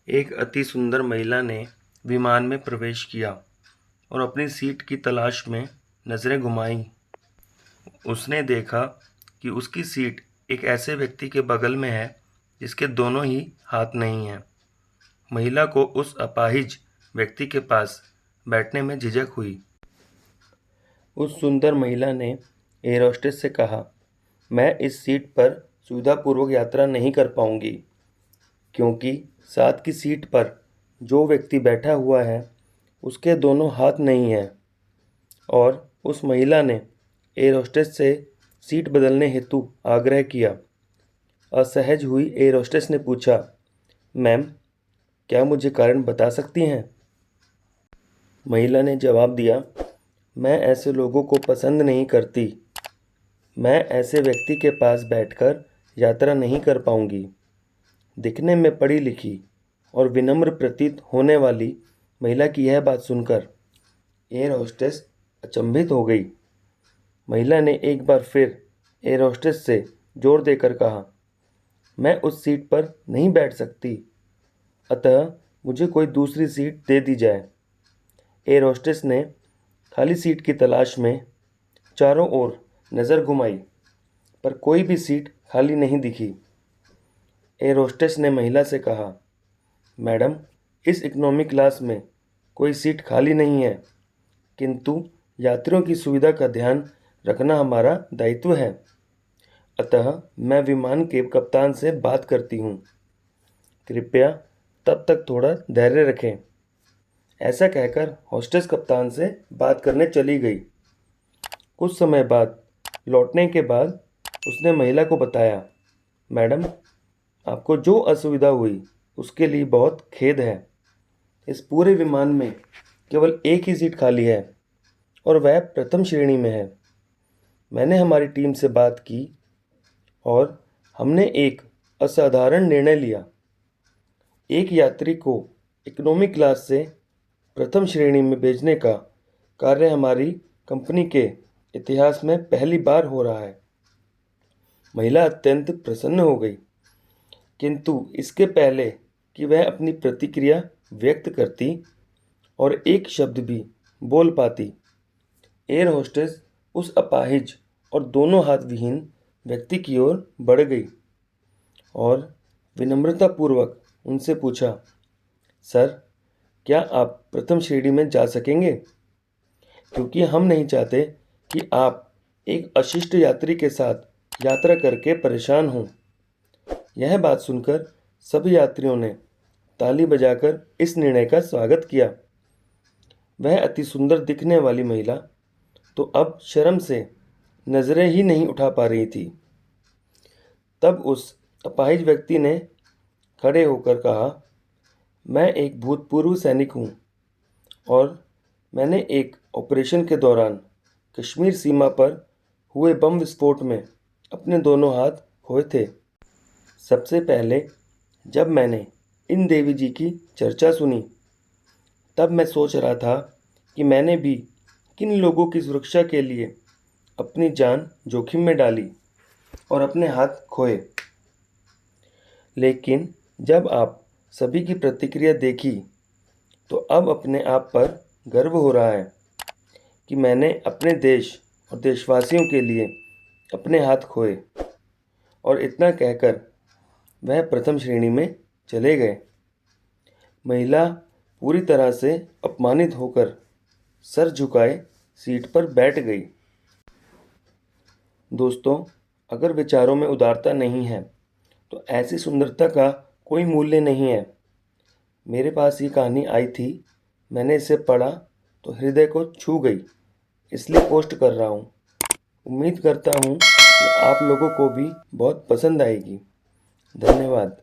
एक अति सुंदर महिला ने विमान में प्रवेश किया और अपनी सीट की तलाश में नज़रें घुमाईं। उसने देखा कि उसकी सीट एक ऐसे व्यक्ति के बगल में है जिसके दोनों ही हाथ नहीं हैं। महिला को उस अपाहिज व्यक्ति के पास बैठने में झिझक हुई। उस सुंदर महिला ने एयर होस्टेस से कहा, मैं इस सीट पर सुविधापूर्वक यात्रा नहीं कर पाऊंगी, क्योंकि साथ की सीट पर जो व्यक्ति बैठा हुआ है उसके दोनों हाथ नहीं हैं। और उस महिला ने एयर होस्टेस से सीट बदलने हेतु आग्रह किया। असहज हुई एयर होस्टेस ने पूछा, मैम, क्या मुझे कारण बता सकती हैं? महिला ने जवाब दिया, मैं ऐसे लोगों को पसंद नहीं करती। मैं ऐसे व्यक्ति के पास बैठकर यात्रा नहीं कर पाऊंगी। दिखने में पढ़ी लिखी और विनम्र प्रतीत होने वाली महिला की यह बात सुनकर एयर होस्टेस अचंभित हो गई। महिला ने एक बार फिर एयर होस्टेस से जोर देकर कहा, मैं उस सीट पर नहीं बैठ सकती, अतः मुझे कोई दूसरी सीट दे दी जाए। एयर होस्टेस ने खाली सीट की तलाश में चारों ओर नज़र घुमाई, पर कोई भी सीट खाली नहीं दिखी। एयर होस्टेस ने महिला से कहा, मैडम, इस इकोनॉमी क्लास में कोई सीट खाली नहीं है, किंतु यात्रियों की सुविधा का ध्यान रखना हमारा दायित्व है, अतः मैं विमान के कप्तान से बात करती हूँ। कृपया तब तक थोड़ा धैर्य रखें। ऐसा कहकर होस्टेस कप्तान से बात करने चली गई। कुछ समय बाद लौटने के बाद उसने महिला को बताया, मैडम, आपको जो असुविधा हुई उसके लिए बहुत खेद है। इस पूरे विमान में केवल एक ही सीट खाली है और वह प्रथम श्रेणी में है। मैंने हमारी टीम से बात की और हमने एक असाधारण निर्णय लिया। एक यात्री को इकोनॉमी क्लास से प्रथम श्रेणी में भेजने का कार्य हमारी कंपनी के इतिहास में पहली बार हो रहा है। महिला अत्यंत प्रसन्न हो गई, किंतु इसके पहले कि वह अपनी प्रतिक्रिया व्यक्त करती और एक शब्द भी बोल पाती, एयर होस्टेस उस अपाहिज और दोनों हाथ विहीन व्यक्ति की ओर बढ़ गई और विनम्रतापूर्वक उनसे पूछा, सर, क्या आप प्रथम श्रेणी में जा सकेंगे? क्योंकि हम नहीं चाहते कि आप एक अशिष्ट यात्री के साथ यात्रा करके परेशान हों। यह बात सुनकर सभी यात्रियों ने ताली बजाकर इस निर्णय का स्वागत किया। वह अति सुंदर दिखने वाली महिला तो अब शर्म से नजरें ही नहीं उठा पा रही थी। तब उस अपाहिज व्यक्ति ने खड़े होकर कहा, मैं एक भूतपूर्व सैनिक हूँ और मैंने एक ऑपरेशन के दौरान कश्मीर सीमा पर हुए बम विस्फोट में अपने दोनों हाथ खोए थे। सबसे पहले जब मैंने इन देवी जी की चर्चा सुनी, तब मैं सोच रहा था कि मैंने भी किन लोगों की सुरक्षा के लिए अपनी जान जोखिम में डाली और अपने हाथ खोए। लेकिन जब आप सभी की प्रतिक्रिया देखी, तो अब अपने आप पर गर्व हो रहा है कि मैंने अपने देश और देशवासियों के लिए अपने हाथ खोए। और इतना कहकर वह प्रथम श्रेणी में चले गए। महिला पूरी तरह से अपमानित होकर सर झुकाए सीट पर बैठ गई। दोस्तों, अगर विचारों में उदारता नहीं है तो ऐसी सुंदरता का कोई मूल्य नहीं है। मेरे पास ये कहानी आई थी, मैंने इसे पढ़ा तो हृदय को छू गई, इसलिए पोस्ट कर रहा हूँ। उम्मीद करता हूँ कि आप लोगों को भी बहुत पसंद आएगी। धन्यवाद।